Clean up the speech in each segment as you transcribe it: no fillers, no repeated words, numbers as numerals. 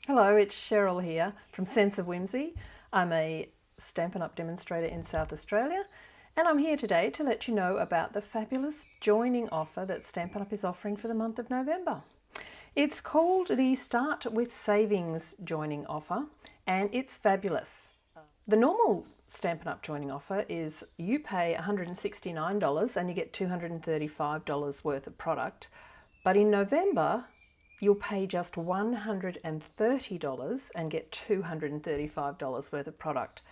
Hello, it's Cheryl here from Sense of Whimsy. I'm a Stampin' Up! Demonstrator in South Australia, and I'm here today to let you know about the fabulous joining offer that Stampin' Up! Is offering for the month of November. It's called the Start with Savings joining offer, and it's fabulous. The normal Stampin' Up! Joining offer is you pay $169 and you get $235 worth of product, but in November you'll pay just $130 and get $235 worth of product.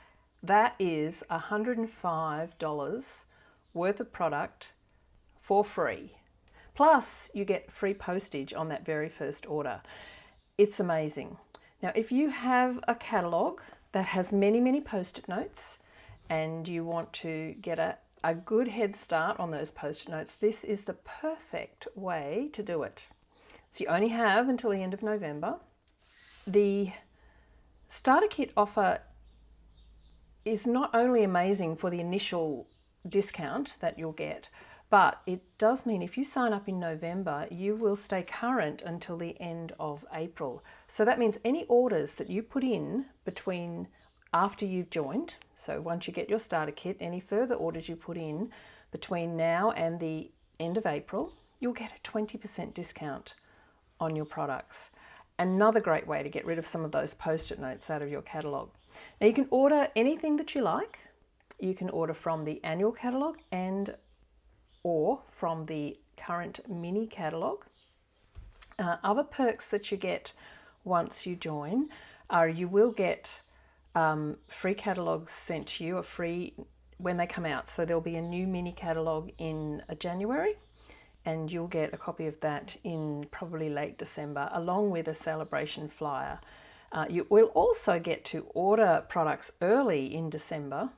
That is $105 worth of product for free. Plus, you get free postage on that very first order. It's amazing. Now, if you have a catalogue that has many post-it notes and you want to get a good head start on those post-it notes, this is the perfect way to do it. So you only have until the end of November. The starter kit offer is not only amazing for the initial discount that you'll get, but it does mean if you sign up in November, you will stay current until the end of April. So that means any orders that you put in between after you've joined, so once you get your starter kit, any further orders you put in between now and the end of April, you'll get a 20% discount on your products. Another great way to get rid of some of those post-it notes out of your catalogue. Now you can order anything that you like. You can order from the annual catalogue or from the current mini catalogue. Other perks that you get once you join are you will get free catalogues sent to you, when they come out. So there'll be a new mini catalogue in January, and you'll get a copy of that in probably late December, along with a celebration flyer. You will also get to order products early in December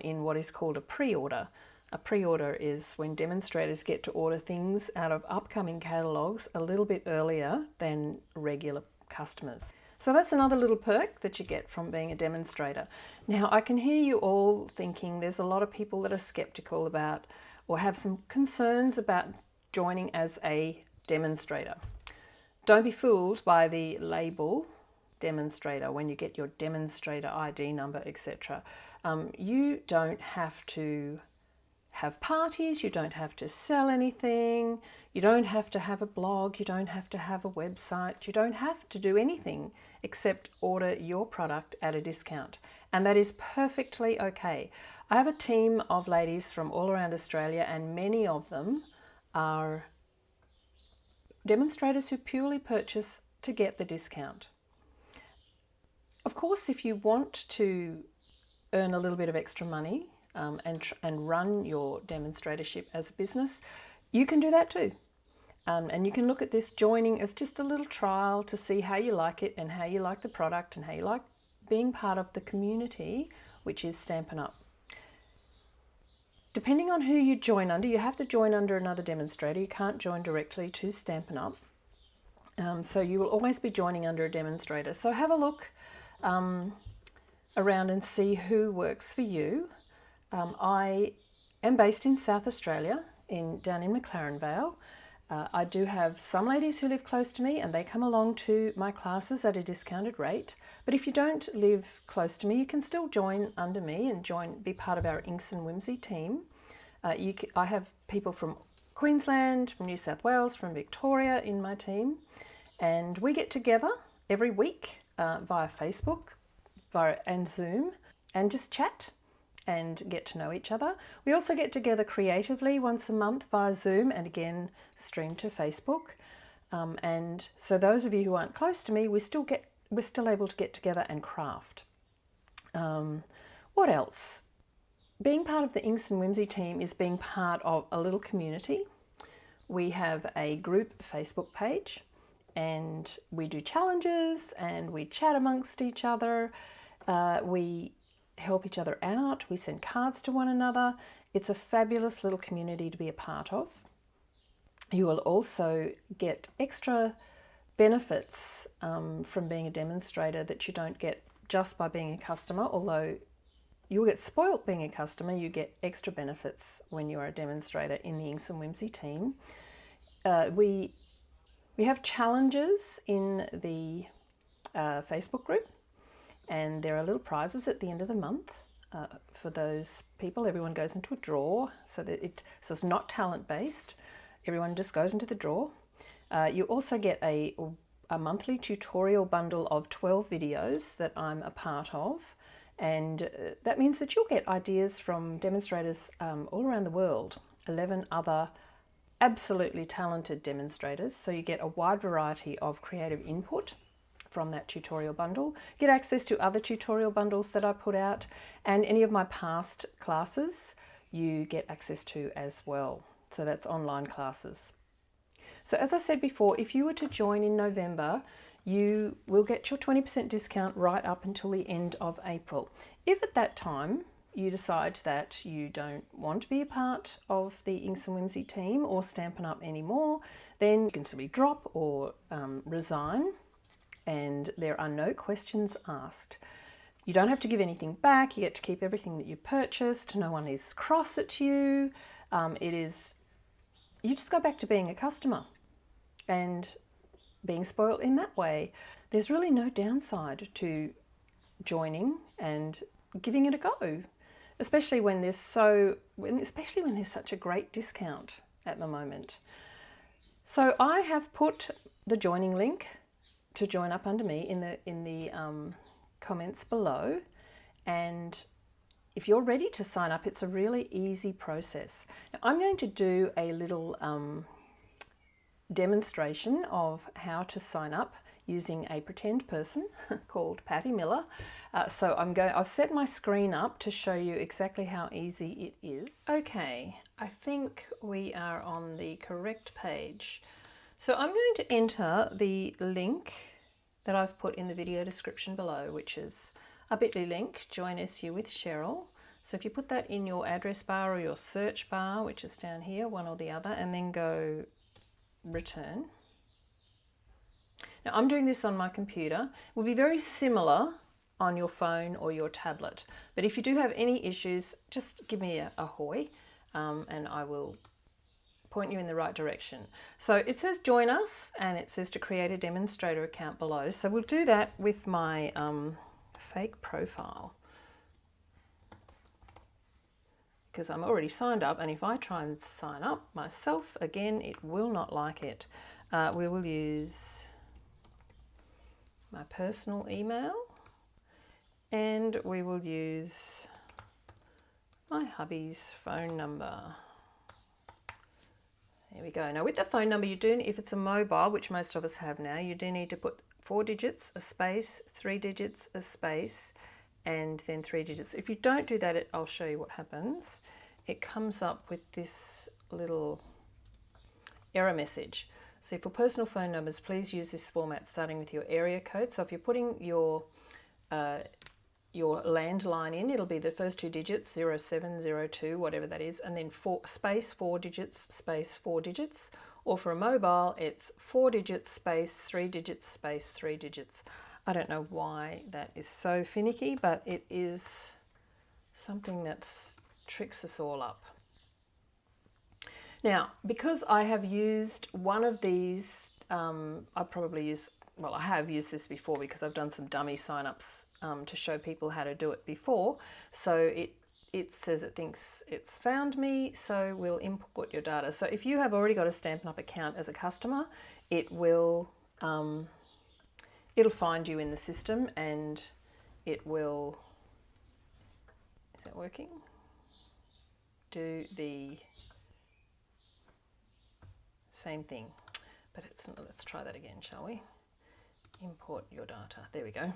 in what is called a pre-order. A pre-order is when demonstrators get to order things out of upcoming catalogues a little bit earlier than regular customers. So that's another little perk that you get from being a demonstrator. Now, I can hear you all thinking there's a lot of people that are skeptical about or have some concerns about joining as a demonstrator. Don't be fooled by the label demonstrator when you get your demonstrator ID number, etc. You don't have to have parties, you don't have to sell anything, you don't have to have a blog, you don't have to have a website, you don't have to do anything except order your product at a discount. And that is perfectly okay. I have a team of ladies from all around Australia, and many of them are demonstrators who purely purchase to get the discount. Of course, if you want to earn a little bit of extra money and run your demonstratorship as a business, you can do that too. And you can look at this joining as just a little trial to see how you like it and how you like the product and how you like being part of the community, which is Stampin' Up. Depending on who you join under, you have to join under another demonstrator. You can't join directly to Stampin' Up. So you will always be joining under a demonstrator. So have a look around and see who works for you. I am based in South Australia, down in McLaren Vale. I do have some ladies who live close to me and they come along to my classes at a discounted rate. But if you don't live close to me, you can still join under me and be part of our Inks and Whimsy team. I have people from Queensland, from New South Wales, from Victoria in my team, and we get together every week via Facebook and Zoom and just chat and get to know each other. We also get together creatively once a month via Zoom and again stream to Facebook. And so those of you who aren't close to me, we're still able to get together and craft. What else? Being part of the Inks and Whimsy team is being part of a little community. We have a group Facebook page and we do challenges and we chat amongst each other. We help each other out. We send cards to one another. It's a fabulous little community to be a part of. You will also get extra benefits from being a demonstrator that you don't get just by being a customer, although you'll get spoilt being a customer. You get extra benefits when you are a demonstrator in the Inks and Whimsy team. We have challenges in the Facebook group, and there are little prizes at the end of the month for those people. Everyone goes into a draw, so it's not talent based. Everyone just goes into the draw. You also get a monthly tutorial bundle of 12 videos that I'm a part of, and that means that you'll get ideas from demonstrators all around the world, 11 other absolutely talented demonstrators. So you get a wide variety of creative input from that tutorial bundle. Get access to other tutorial bundles that I put out, and any of my past classes you get access to as well. So that's online classes. So as I said before, if you were to join in November, you will get your 20% discount right up until the end of April. If at that time you decide that you don't want to be a part of the Inks and Whimsy team or Stampin' Up anymore, then you can simply drop or resign, and there are no questions asked. You don't have to give anything back. You get to keep everything that you purchased. No one is cross at you. You just go back to being a customer and being spoiled in that way. There's really no downside to joining and giving it a go, especially when there's such a great discount at the moment. So I have put the joining link to join up under me in the comments below, and if you're ready to sign up, it's a really easy process. Now, I'm going to do a little demonstration of how to sign up using a pretend person called Patty Miller. So I've set my screen up to show you exactly how easy it is. Okay, I think we are on the correct page. So I'm going to enter the link that I've put in the video description below, which is a bit.ly link, Join SU with Cheryll. So if you put that in your address bar or your search bar, which is down here, one or the other, and then go return. Now I'm doing this on my computer. It will be very similar on your phone or your tablet, but if you do have any issues, just give me a hoy and I will point you in the right direction. So it says join us, and it says to create a demonstrator account below. So we'll do that with my fake profile, because I'm already signed up, and if I try and sign up myself again, it will not like it. We will use my personal email, and we will use my hubby's phone number. There we go. Now with the phone number, you do, if it's a mobile, which most of us have now, you do need to put 4 digits, a space, 3 digits, a space, and then 3 digits. If you don't do that, I'll show you what happens. It comes up with this little error message. So for personal phone numbers, please use this format starting with your area code. So if you're putting your landline in, it'll be the first 2 digits, 0702, whatever that is, and then space 4 digits, space 4 digits. Or for a mobile, it's 4 digits, space 3 digits, space 3 digits. I don't know why that is so finicky, but it is something that tricks us all up. Now, because I have used one of these, I have used this before because I've done some dummy sign-ups to show people how to do it before. So it says it thinks it's found me, so we'll input your data. So if you have already got a Stampin' Up account as a customer, it will it'll find you in the system, and it will, is that working? Do the same thing, but it's not. Let's try that again, shall we? Import your data. There we go.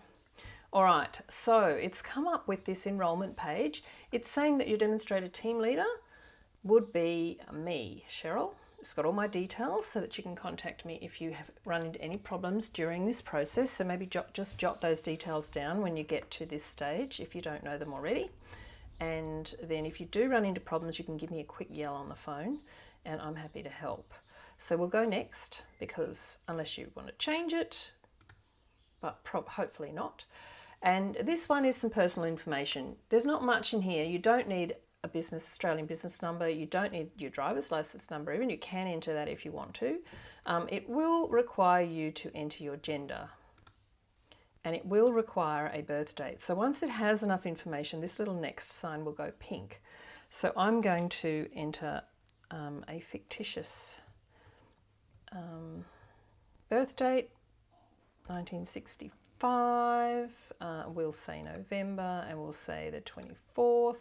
All right, so it's come up with this enrollment page. It's saying that your demonstrator team leader would be me, Cheryll. It's got all my details so that you can contact me if you have run into any problems during this process. So maybe just jot those details down when you get to this stage if you don't know them already. And then if you do run into problems, you can give me a quick yell on the phone and I'm happy to help. So we'll go next, because unless you want to change it, but hopefully not. And this one is some personal information. There's not much in here. You don't need a Australian business number. You don't need your driver's license number even. You can enter that if you want to. It will require you to enter your gender. and it will require a birth date. So once it has enough information, this little next sign will go pink. So I'm going to enter a fictitious birth date, 1965. We'll say November, and we'll say the 24th.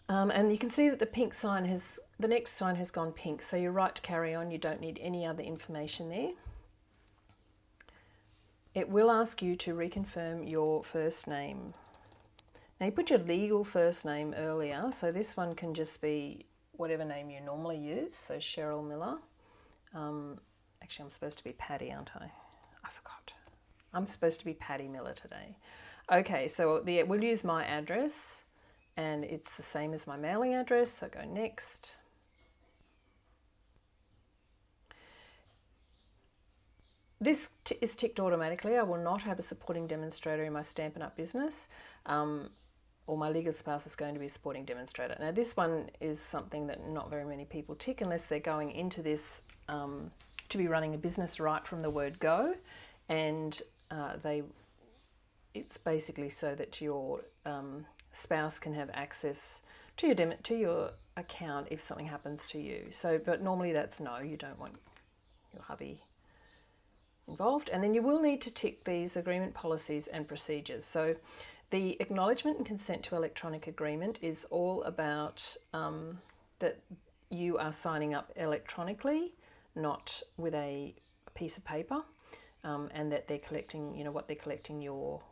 And you can see that the pink sign the next sign has gone pink, so you're right to carry on. You don't need any other information there. It will ask you to reconfirm your first name. Now you put your legal first name earlier, so this one can just be whatever name you normally use, so Cheryll Miller. Actually, I'm supposed to be Patty, aren't I? I forgot. I'm supposed to be Patty Miller today. Okay, so we'll use my address, and it's the same as my mailing address, so go next. This is ticked automatically. I will not have a supporting demonstrator in my Stampin' Up business, or my legal spouse is going to be a supporting demonstrator. Now this one is something that not very many people tick unless they're going into this to be running a business right from the word go, and it's basically so that your spouse can have access to your account if something happens to you. So, but normally that's no, you don't want your hubby involved. And then you will need to tick these agreement policies and procedures. So the acknowledgement and consent to electronic agreement is all about that you are signing up electronically, not with a piece of paper, and that they're collecting, what they're collecting your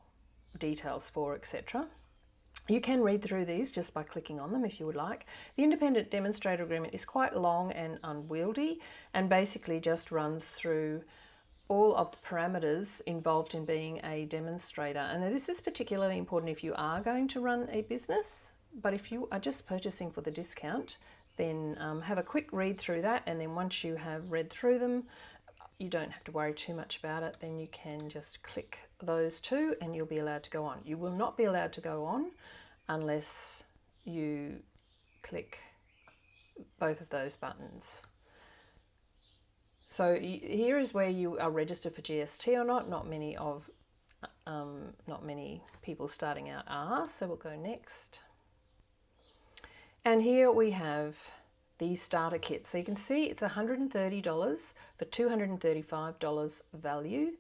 details for, etc. You can read through these just by clicking on them if you would like. The independent demonstrator agreement is quite long and unwieldy, and basically just runs through all of the parameters involved in being a demonstrator. And this is particularly important if you are going to run a business, but if you are just purchasing for the discount, then have a quick read through that, and then once you have read through them, you don't have to worry too much about it. Then you can just click those two and you'll be allowed to go on. You will not be allowed to go on unless you click both of those buttons. So here is where you are registered for GST or not. Not many people starting out are, so we'll go next. And here we have the starter kit. So you can see it's $130 for $235 value.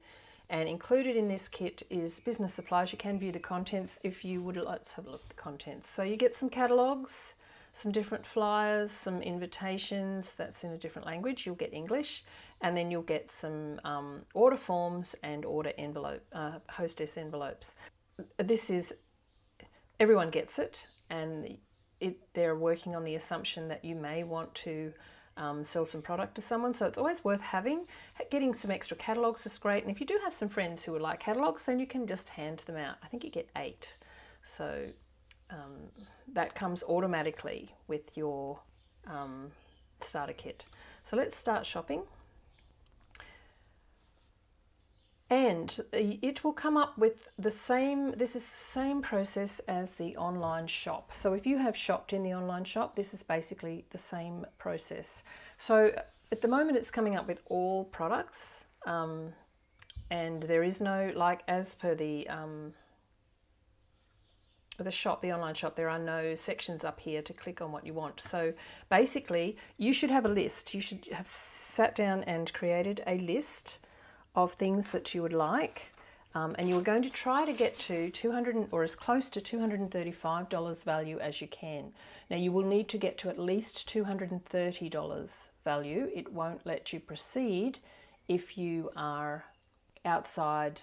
And included in this kit is business supplies. You can view the contents if you would. Let's have a look at the contents. So you get some catalogues, some different flyers, some invitations. That's in a different language. You'll get English. And then you'll get some order forms and order hostess envelopes. This is, everyone gets it, and they're working on the assumption that you may want to sell some product to someone, so it's always worth having. Getting some extra catalogues is great, and if you do have some friends who would like catalogues, then you can just hand them out. I think you get 8, so that comes automatically with your starter kit. So let's start shopping. And it will come up with the same, this is the same process as the online shop. So if you have shopped in the online shop, this is basically the same process. So at the moment it's coming up with all products, and there is no, like as per the shop, the online shop, there are no sections up here to click on what you want. So basically you should have a list. You should have sat down and created a list of things that you would like, and you are going to try to get to $200 or as close to $235 value as you can. Now you will need to get to at least $230 value. It won't let you proceed if you are outside,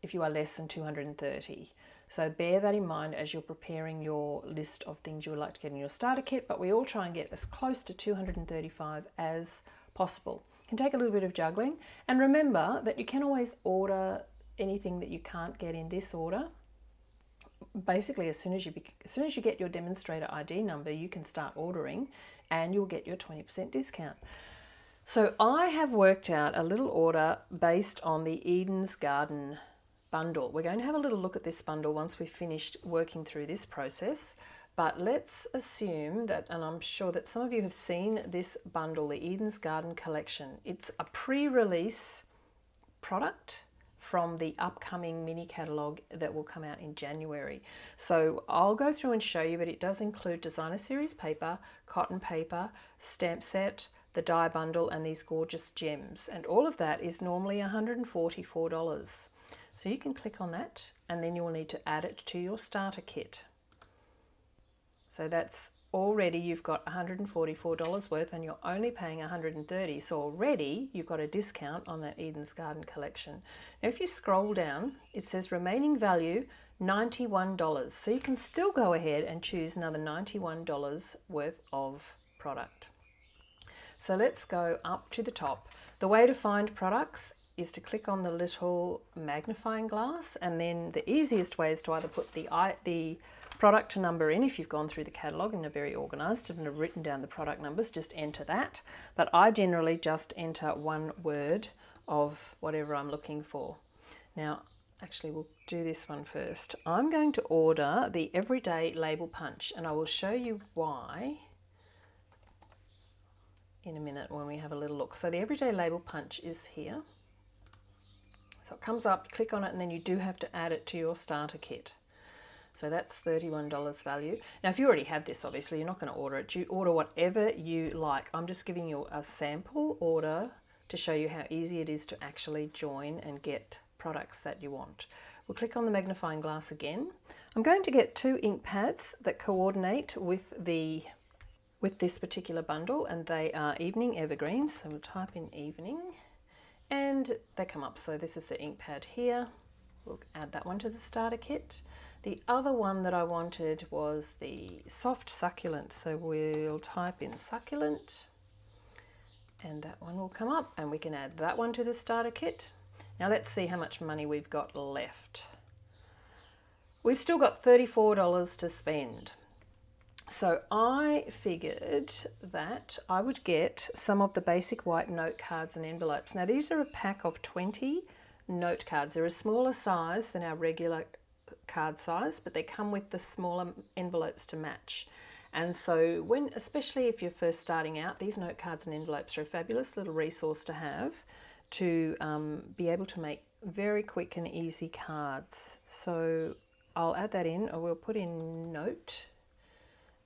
if you are less than 230. So bear that in mind as you're preparing your list of things you would like to get in your starter kit, but we all try and get as close to 235 as possible. It can take a little bit of juggling, and remember that you can always order anything that you can't get in this order. Basically, as soon as you get your demonstrator ID number, you can start ordering and you'll get your 20% discount. So I have worked out a little order based on the Eden's Garden bundle. We're going to have a little look at this bundle once we've finished working through this process. But let's assume that, and I'm sure that some of you have seen this bundle, the Eden's Garden collection. It's a pre-release product from the upcoming mini catalogue that will come out in January. So I'll go through and show you, but it does include designer series paper, cotton paper, stamp set, the die bundle, and these gorgeous gems. And all of that is normally $144. So you can click on that, and then you will need to add it to your starter kit. So that's already, you've got $144 worth, and you're only paying $130. So already you've got a discount on that Eden's Garden collection. Now if you scroll down, it says remaining value $91. So you can still go ahead and choose another $91 worth of product. So let's go up to the top. The way to find products is to click on the little magnifying glass, and then the easiest way is to either put the product number in. If you've gone through the catalogue and are very organised and have written down the product numbers, just enter that. But I generally just enter one word of whatever I'm looking for. Now, actually, we'll do this one first. I'm going to order the Everyday Label Punch, and I will show you why in a minute when we have a little look. So the Everyday Label Punch is here. So it comes up, click on it, and then you do have to add it to your starter kit. So that's $31 value. Now, if you already have this, obviously, you're not going to order it. You order whatever you like. I'm just giving you a sample order to show you how easy it is to actually join and get products that you want. We'll click on the magnifying glass again. I'm going to get 2 ink pads that coordinate with this particular bundle, and they are Evening Evergreen. So we'll type in Evening, and they come up. So this is the ink pad here. We'll add that one to the starter kit. The other one that I wanted was the soft succulent, so we'll type in succulent, and that one will come up, and we can add that one to the starter kit. Now let's see how much money we've got left. We've still got $34 to spend. So I figured that I would get some of the basic white note cards and envelopes. Now these are a pack of 20 note cards. They're a smaller size than our regular card size, but they come with the smaller envelopes to match. And so especially if you're first starting out, these note cards and envelopes are a fabulous little resource to have to be able to make very quick and easy cards. So I'll add that in, or we'll put in note,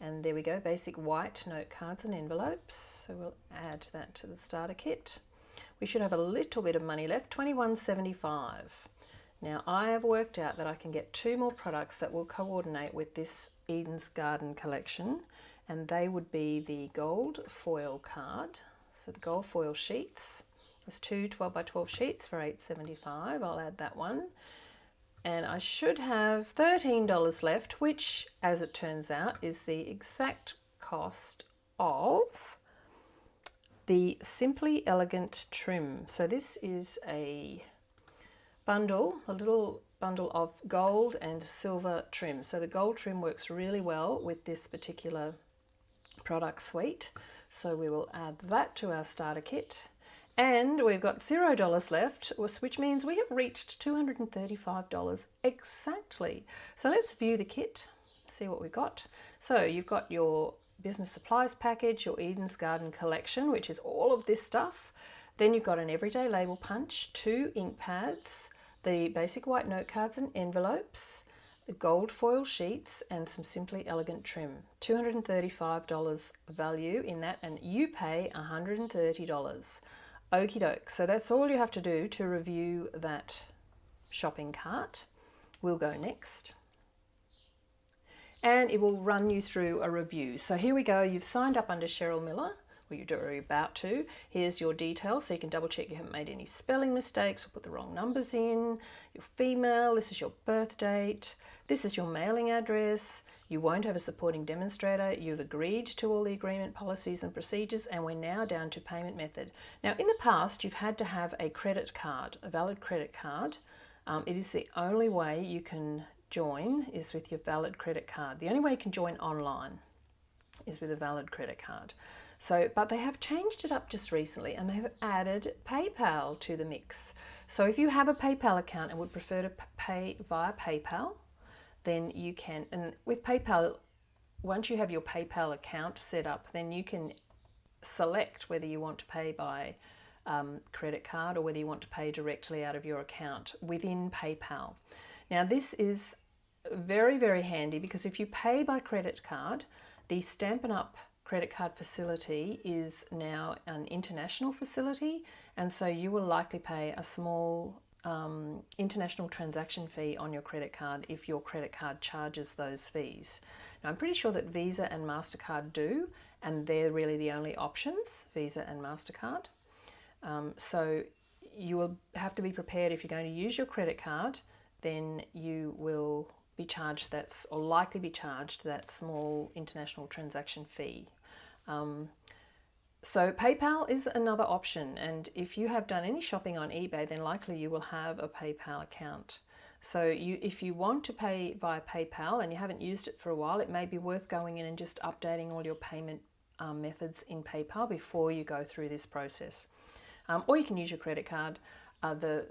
and there we go, basic white note cards and envelopes. So we'll add that to the starter kit. We should have a little bit of money left, $21.75. Now I have worked out that I can get 2 more products that will coordinate with this Eden's Garden collection, and they would be the gold foil card. So the gold foil sheets. There's 2 12x12 sheets for $8.75. I'll add that one. And I should have $13 left, which, as it turns out, is the exact cost of the Simply Elegant trim. So this is a little bundle of gold and silver trim. So the gold trim works really well with this particular product suite. So we will add that to our starter kit. And we've got $0 left, which means we have reached $235 exactly. So let's view the kit, see what we've got. So you've got your business supplies package, your Eden's Garden collection, which is all of this stuff. Then you've got an Everyday Label Punch, 2 ink pads, the basic white note cards and envelopes, the gold foil sheets, and some Simply Elegant trim. $235 value in that, and you pay $130. Okie doke. So that's all you have to do to review that shopping cart. We'll go next, and it will run you through a review. So here we go. You've signed up under Cheryll Miller. Well, you're about to. Here's your details, so you can double check you haven't made any spelling mistakes or put the wrong numbers in. You're female, this is your birth date, this is your mailing address. You won't have a supporting demonstrator. You've agreed to all the agreement policies and procedures, and we're now down to payment method. Now, in the past, you've had to have a credit card, a valid credit card. It is the only way you can join is with your valid credit card. The only way you can join online is with a valid credit card. So, but they have changed it up just recently, and they have added PayPal to the mix. So if you have a PayPal account and would prefer to pay via PayPal, then you can. And with PayPal, once you have your PayPal account set up, then you can select whether you want to pay by credit card or whether you want to pay directly out of your account within PayPal. Now this is very, very handy because if you pay by credit card, the Stampin' Up! Credit card facility is now an international facility, and so you will likely pay a small international transaction fee on your credit card if your credit card charges those fees. Now I'm pretty sure that Visa and MasterCard do, and they're really the only options, Visa and MasterCard. So you will have to be prepared if you're going to use your credit card, then you will be charged or likely be charged that small international transaction fee. So PayPal is another option, and if you have done any shopping on eBay, then likely you will have a PayPal account. So if you want to pay via PayPal and you haven't used it for a while, it may be worth going in and just updating all your payment methods in PayPal before you go through this process. Or you can use your credit card. The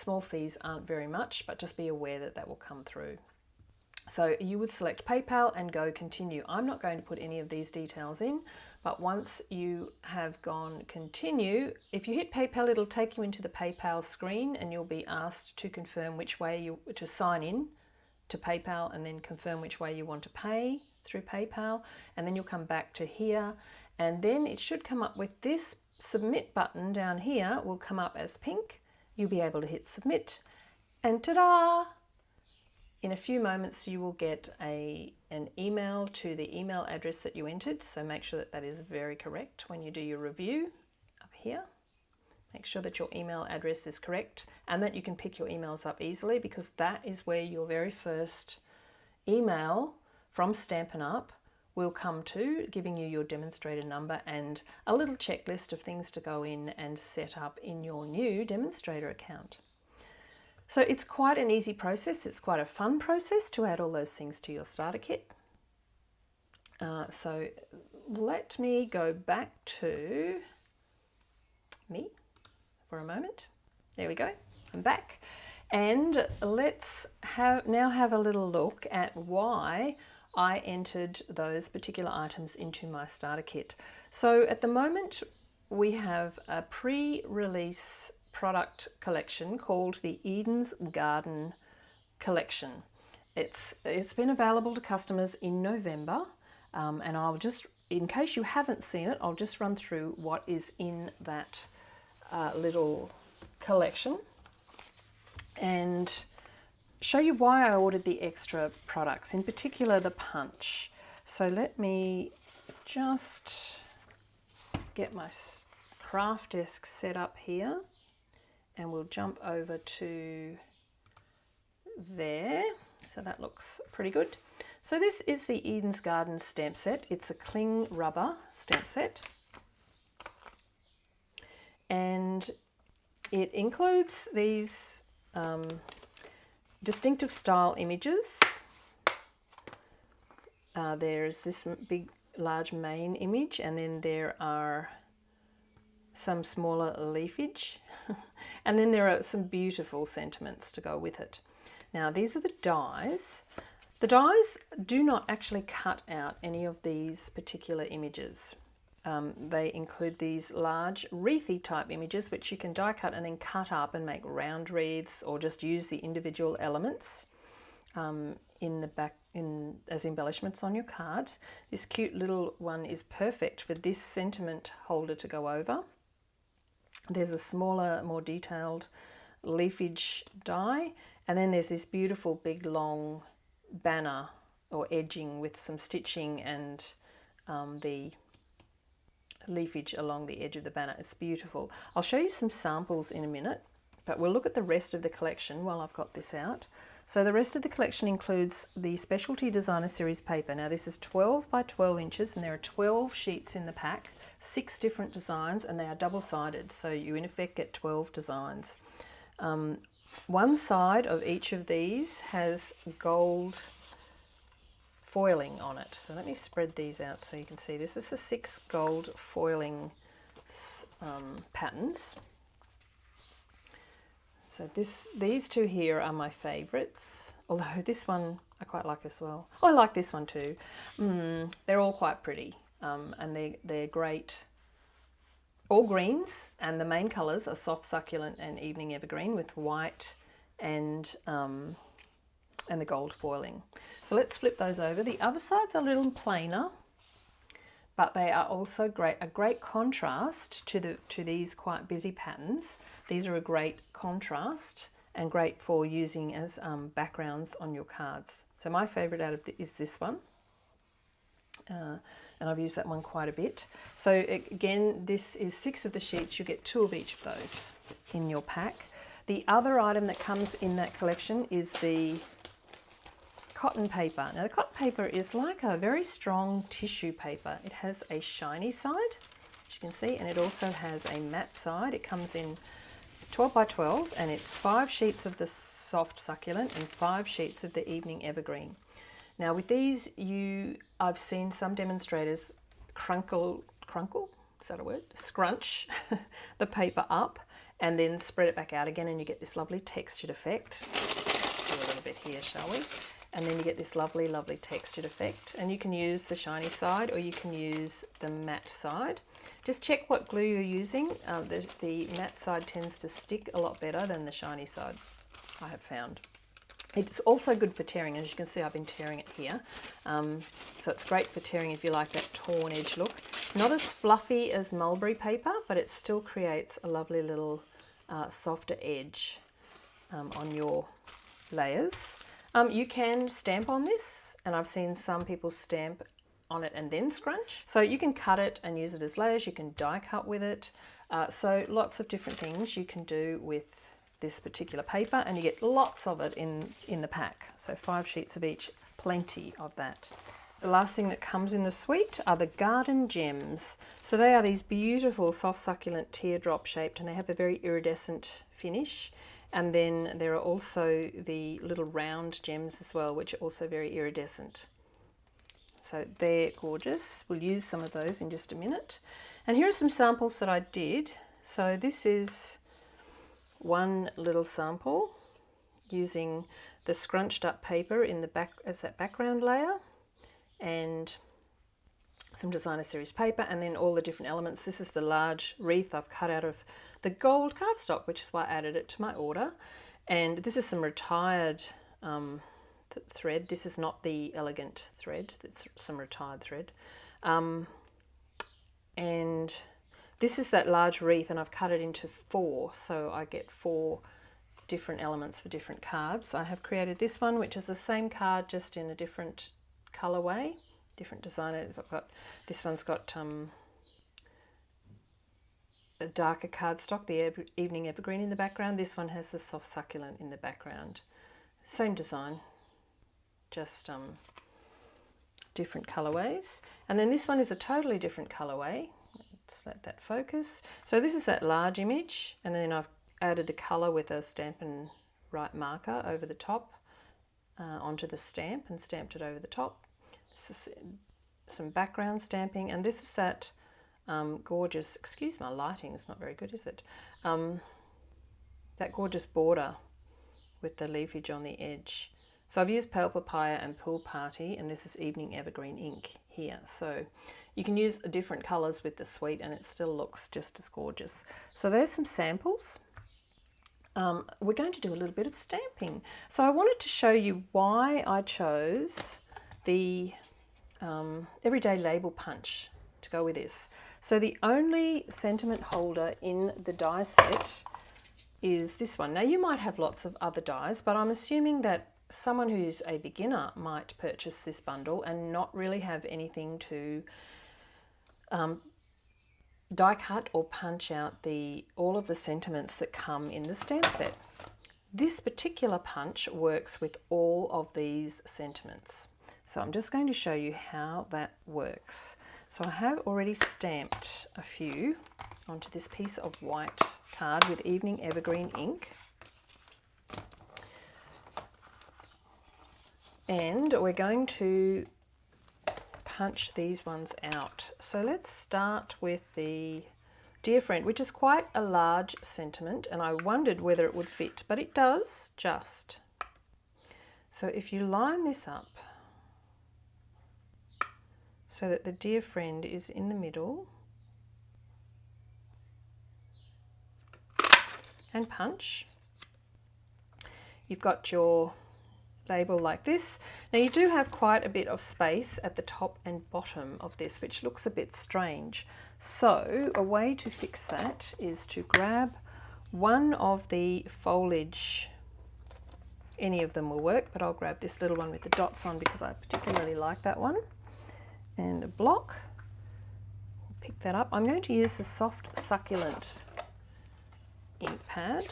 small fees aren't very much, but just be aware that that will come through. So you would select PayPal and go continue. I'm not going to put any of these details in, but once you have gone continue, if you hit PayPal, it'll take you into the PayPal screen and you'll be asked to confirm which way to sign in to PayPal and then confirm which way you want to pay through PayPal. And then you'll come back to here, and then it should come up with this submit button down here will come up as pink. You'll be able to hit submit, and ta-da! In a few moments you will get an email to the email address that you entered, so make sure that that is very correct when you do your review up here. Make sure that your email address is correct and that you can pick your emails up easily, because that is where your very first email from Stampin' Up! Will come to, giving you your demonstrator number and a little checklist of things to go in and set up in your new demonstrator account. So it's quite an easy process. It's quite a fun process to add all those things to your starter kit. So let me go back to me for a moment. There we go. I'm back. And let's now have a little look at why I entered those particular items into my starter kit. So at the moment we have a pre-release product collection called the Eden's Garden collection. It's been available to customers in November, and I'll just, in case you haven't seen it, I'll just run through what is in that little collection and show you why I ordered the extra products, in particular the punch. So let me just get my craft desk set up here, and we'll jump over to there. So that looks pretty good. So this is the Eden's Garden stamp set. It's a cling rubber stamp set, and it includes these distinctive style images. There's this big large main image, and then there are some smaller leafage and then there are some beautiful sentiments to go with it. Now these are the dies. The dies do not actually cut out any of these particular images. They include these large wreathy type images which you can die cut and then cut up and make round wreaths, or just use the individual elements in the back as embellishments on your cards. This cute little one is perfect for this sentiment holder to go over. There's a smaller, more detailed leafage die, and then there's this beautiful big long banner or edging with some stitching and the leafage along the edge of the banner. It's beautiful. I'll show you some samples in a minute, but we'll look at the rest of the collection while I've got this out. So the rest of the collection includes the Specialty Designer Series paper. Now this is 12 by 12 inches and there are 12 sheets in the pack, 6 different designs, and they are double-sided, so you in effect get 12 designs. One side of each of these has gold foiling on it. So let me spread these out so you can see. This is the 6 gold foiling patterns. So these two here are my favourites, although this one I quite like as well. Oh, I like this one too. They're all quite pretty, and they're great all greens, and the main colours are Soft Succulent and Evening Evergreen with white and the gold foiling. So let's flip those over. The other side's a little plainer, but they are also a great contrast to these quite busy patterns. These are a great contrast and great for using as backgrounds on your cards. So my favourite out of is this one. And I've used that one quite a bit. So again, this is 6 of the sheets. You get 2 of each of those in your pack. The other item that comes in that collection is the cotton paper. Now the cotton paper is like a very strong tissue paper. It has a shiny side, as you can see, and it also has a matte side. It comes in 12 by 12 and it's 5 sheets of the Soft Succulent and 5 sheets of the Evening Evergreen. Now with these, I've seen some demonstrators is that a word? Scrunch the paper up and then spread it back out again, and you get this lovely textured effect. Let's do a little bit here, shall we? And then you get this lovely, lovely textured effect. And you can use the shiny side or you can use the matte side. Just check what glue you're using. The matte side tends to stick a lot better than the shiny side, I have found. It's also good for tearing. As you can see, I've been tearing it here. So it's great for tearing if you like that torn edge look. Not as fluffy as mulberry paper, but it still creates a lovely little softer edge on your layers. You can stamp on this, and I've seen some people stamp on it and then scrunch. So you can cut it and use it as layers. You can die cut with it. So lots of different things you can do with this particular paper, and you get lots of it in the pack. So 5 sheets of each, plenty of that. The last thing that comes in the suite are the Garden Gems. So they are these beautiful Soft Succulent teardrop shaped, and they have a very iridescent finish. And then there are also the little round gems as well, which are also very iridescent. So they're gorgeous. We'll use some of those in just a minute. And here are some samples that I did. So this is one little sample using the scrunched up paper in the back as that background layer, and some designer series paper, and then all the different elements. This is the large wreath I've cut out of the gold cardstock, which is why I added it to my order. And this is some retired thread. This is not the elegant thread, it's some retired thread. And this is that large wreath, and I've cut it into 4, so I get 4 different elements for different cards. I have created this one, which is the same card, just in a different colorway, different designer. This one's got a darker cardstock, the Evening Evergreen in the background. This one has the Soft Succulent in the background. Same design, just different colorways. And then this one is a totally different colorway. Let's let that focus. So this is that large image, and then I've added the color with a Stampin' Right marker over the top onto the stamp and stamped it over the top. This is some background stamping, and this is that gorgeous, excuse my lighting, it's not very good, is it? That gorgeous border with the leafage on the edge. So I've used Pale Papaya and Pool Party, and this is Evening Evergreen ink here. So you can use different colours with the suite and it still looks just as gorgeous. So there's some samples. We're going to do a little bit of stamping. So I wanted to show you why I chose the Everyday Label Punch to go with this. So the only sentiment holder in the die set is this one. Now you might have lots of other dies, but I'm assuming that someone who's a beginner might purchase this bundle and not really have anything to die cut or punch out all of the sentiments that come in the stamp set. This particular punch works with all of these sentiments. So I'm just going to show you how that works. So I have already stamped a few onto this piece of white card with Evening Evergreen ink. And we're going to punch these ones out. So let's start with the Dear Friend, which is quite a large sentiment, and I wondered whether it would fit, but it does just. So if you line this up so that the Dear Friend is in the middle, and punch. You've got your label like this. Now you do have quite a bit of space at the top and bottom of this, which looks a bit strange. So a way to fix that is to grab one of the foliage, any of them will work, but I'll grab this little one with the dots on because I particularly like that one, and a block. Pick that up. I'm going to use the soft Succulent ink pad,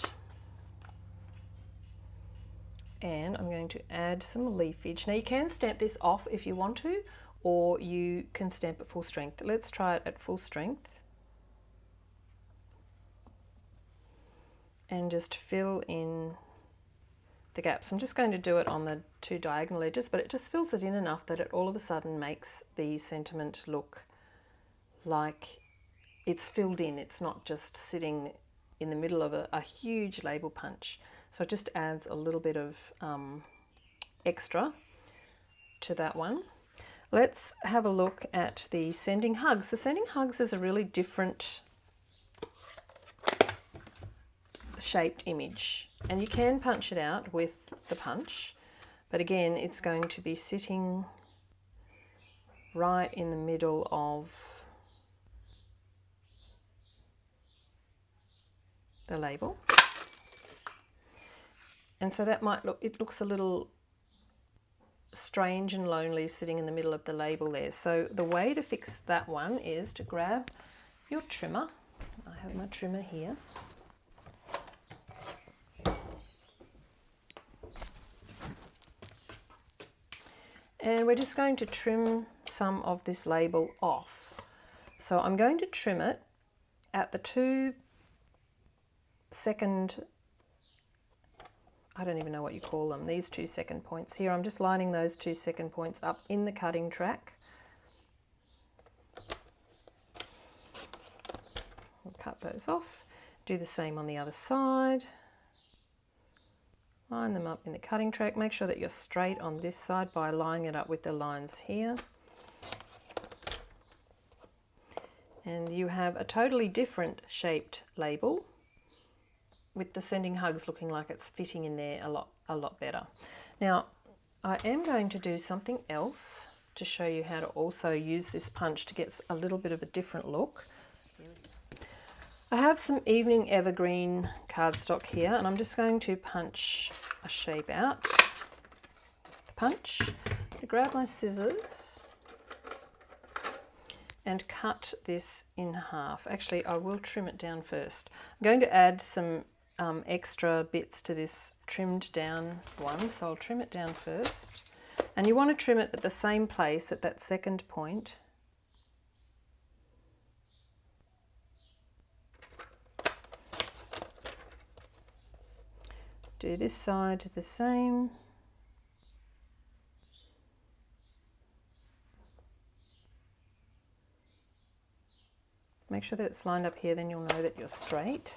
and I'm going to add some leafage. Now you can stamp this off if you want to, or you can stamp at full strength. Let's try it at full strength and just fill in the gaps. I'm just going to do it on the two diagonal edges, but it just fills it in enough that it all of a sudden makes the sentiment look like it's filled in. It's not just sitting in the middle of a huge label punch. So it just adds a little bit of extra to that one. Let's have a look at the Sending Hugs. The Sending Hugs is a really different shaped image, and you can punch it out with the punch, but again it's going to be sitting right in the middle of the label, and so that might look, it looks a little strange and lonely sitting in the middle of the label there. So the way to fix that one is to grab your trimmer. I have my trimmer here. And we're just going to trim some of this label off. So I'm going to trim it at the 2 second, I don't even know what you call them, these 2 second points here. I'm just lining those 2 second points up in the cutting track. We'll cut those off. Do the same on the other side. Line them up in the cutting track. Make sure that you're straight on this side by lining it up with the lines here. And you have a totally different shaped label with the Sending Hugs looking like it's fitting in there a lot better. Now I am going to do something else to show you how to also use this punch to get a little bit of a different look. I have some Evening Evergreen cardstock here, and I'm just going to punch a shape out. The punch, to grab my scissors and cut this in half. Actually, I will trim it down first. I'm going to add some extra bits to this trimmed down one, so I'll trim it down first. And you want to trim it at the same place at that second point. Do this side the same. Make sure that it's lined up here, then you'll know that you're straight.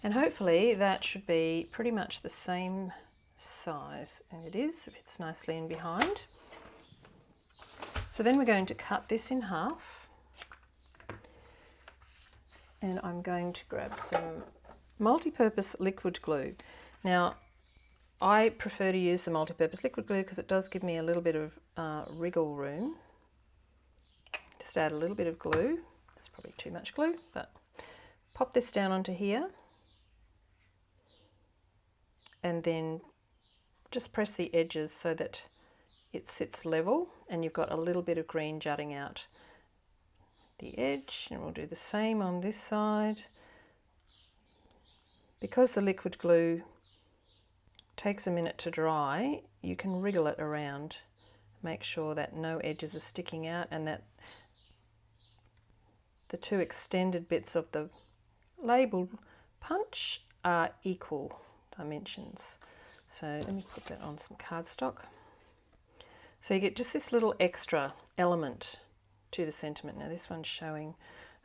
And hopefully that should be pretty much the same size, and it is, it fits nicely in behind. So then we're going to cut this in half, and I'm going to grab some multi-purpose liquid glue. Now I prefer to use the multi-purpose liquid glue because it does give me a little bit of wriggle room. Just add a little bit of glue. That's probably too much glue, but pop this down onto here and then just press the edges so that it sits level and you've got a little bit of green jutting out the edge, and we'll do the same on this side. Because the liquid glue takes a minute to dry, you can wriggle it around. Make sure that no edges are sticking out and that the two extended bits of the label punch are equal dimensions. So let me put that on some cardstock. So you get just this little extra element to the sentiment. Now this one's showing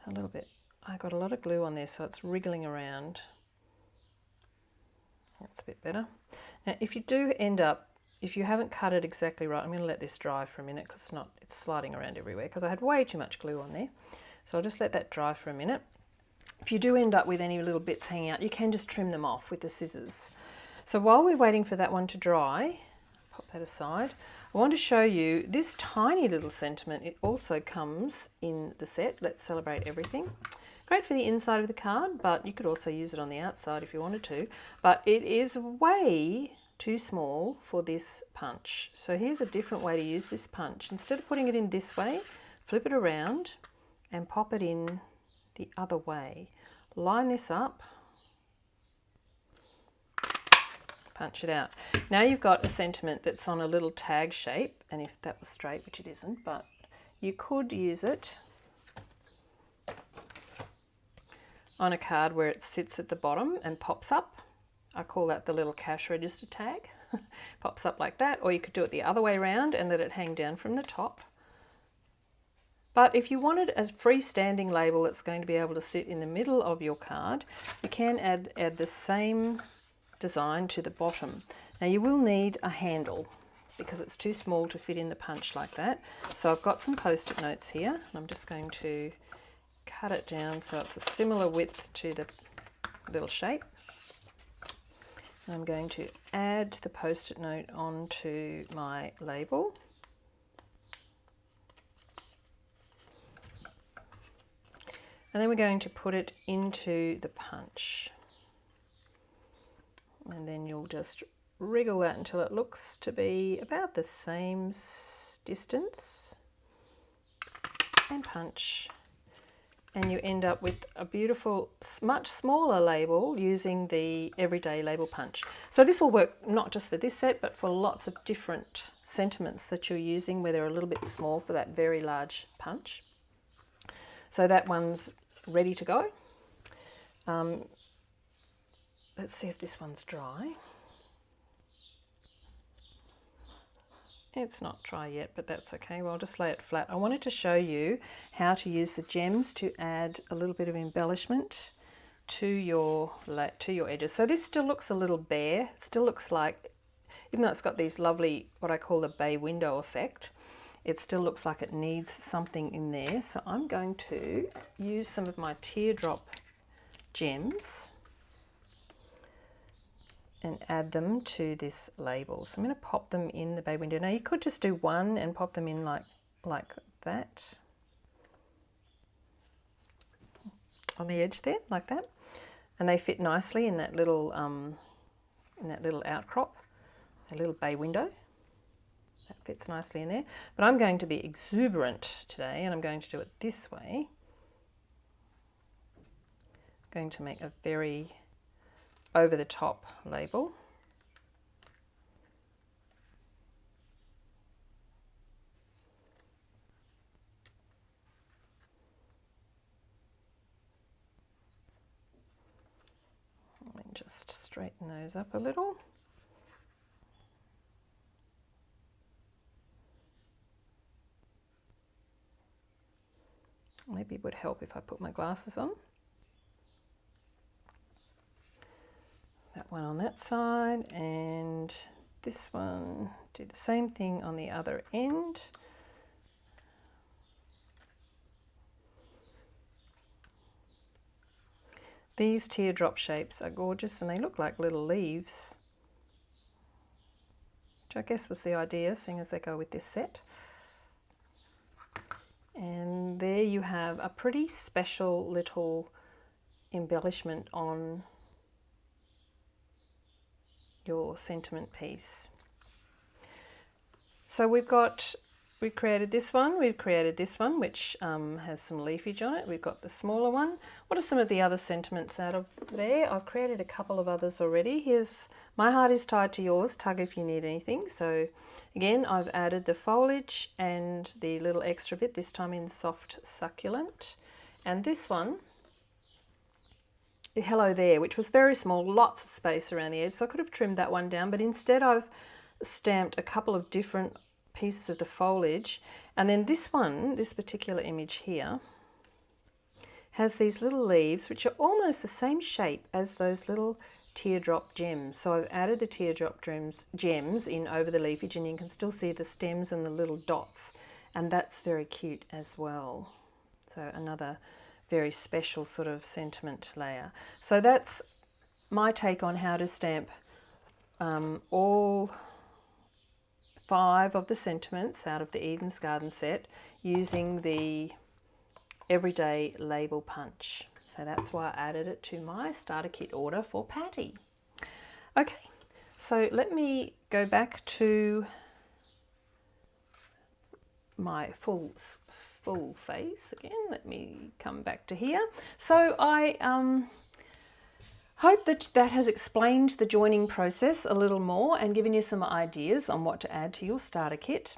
a little bit, I got a lot of glue on there, so it's wriggling around. That's a bit better. Now if you do end up, if you haven't cut it exactly right, I'm going to let this dry for a minute because it's sliding around everywhere because I had way too much glue on there. So I'll just let that dry for a minute. if you do end up with any little bits hanging out, you can just trim them off with the scissors. So while we're waiting for that one to dry, pop that aside, I want to show you this tiny little sentiment. It also comes in the set, Let's Celebrate Everything. Great for the inside of the card, but you could also use it on the outside if you wanted to. But it is way too small for this punch. So here's a different way to use this punch. Instead of putting it in this way, flip it around and pop it in the other way. Line this up, punch it out. Now you've got a sentiment that's on a little tag shape, and if that was straight, which it isn't, but you could use it on a card where it sits at the bottom and pops up. I call that the little cash register tag. Pops up like that, or you could do it the other way around and let it hang down from the top. But if you wanted a freestanding label that's going to be able to sit in the middle of your card, you can add the same design to the bottom. Now you will need a handle because it's too small to fit in the punch like that. So I've got some post-it notes here, and I'm just going to cut it down so it's a similar width to the little shape. And I'm going to add the post-it note onto my label. And then we're going to put it into the punch. And then you'll just wriggle that until it looks to be about the same distance. And punch. And you end up with a beautiful, much smaller label using the everyday label punch. So this will work not just for this set, but for lots of different sentiments that you're using where they're a little bit small for that very large punch. So that one's ready to go. Let's see if this one's dry. It's not dry yet, but that's okay. Well, I'll just lay it flat. I wanted to show you how to use the gems to add a little bit of embellishment to your edges. So this still looks a little bare. It still looks like, even though it's got these lovely, what I call the bay window effect, it still looks like it needs something in there. So I'm going to use some of my teardrop gems and add them to this label. So I'm going to pop them in the bay window. Now you could just do one and pop them in like that on the edge there, like that, and they fit nicely in that little outcrop, a little bay window. That fits nicely in there. But I'm going to be exuberant today, and I'm going to do it this way. I'm going to make a very over the top label. And just straighten those up a little. Maybe it would help if I put my glasses on. That one on that side, and this one, do the same thing on the other end. These teardrop shapes are gorgeous, and they look like little leaves, which I guess was the idea, seeing as they go with this set. And there you have a pretty special little embellishment on your sentiment piece. So we've created this one, which has some leafage on it. We've got the smaller one. What are some of the other sentiments out of there? I've created a couple of others already. Here's My Heart Is Tied to Yours, tug if you need anything. So again, I've added the foliage and the little extra bit, this time in soft succulent. And this one, Hello There, which was very small, lots of space around the edge, so I could have trimmed that one down, but instead I've stamped a couple of different pieces of the foliage. And then this one, this particular image here, has these little leaves which are almost the same shape as those little teardrop gems. So I've added the teardrop gems in over the leafage, and you can still see the stems and the little dots, and that's very cute as well. So another very special sort of sentiment layer. So that's my take on how to stamp all 5 of the sentiments out of the Eden's Garden set using the Everyday Label Punch. So that's why I added it to my starter kit order for Patty. Okay, so let me go back to my full face again. Let me come back to here. So I hope that that has explained the joining process a little more and given you some ideas on what to add to your starter kit.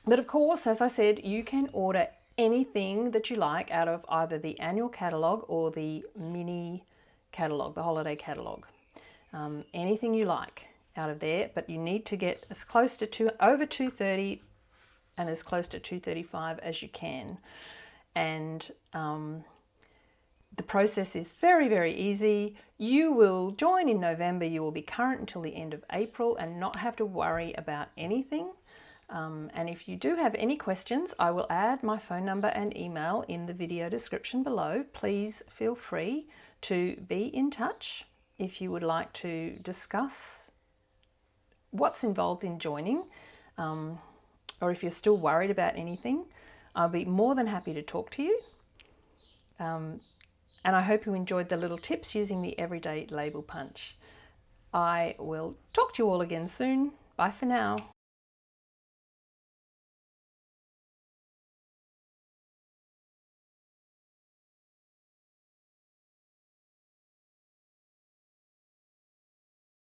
But of course, as I said, you can order anything that you like out of either the annual catalogue or the mini catalogue, the holiday catalogue. Anything you like out of there, but you need to get as close to over $2.30 and as close to $2.35 as you can. And the process is very, very easy. You will join in November. You will be current until the end of April and not have to worry about anything. And if you do have any questions, I will add my phone number and email in the video description below. Please feel free to be in touch if you would like to discuss what's involved in joining, or if you're still worried about anything. I'll be more than happy to talk to you. And I hope you enjoyed the little tips using the Everyday Label Punch. I will talk to you all again soon. Bye for now.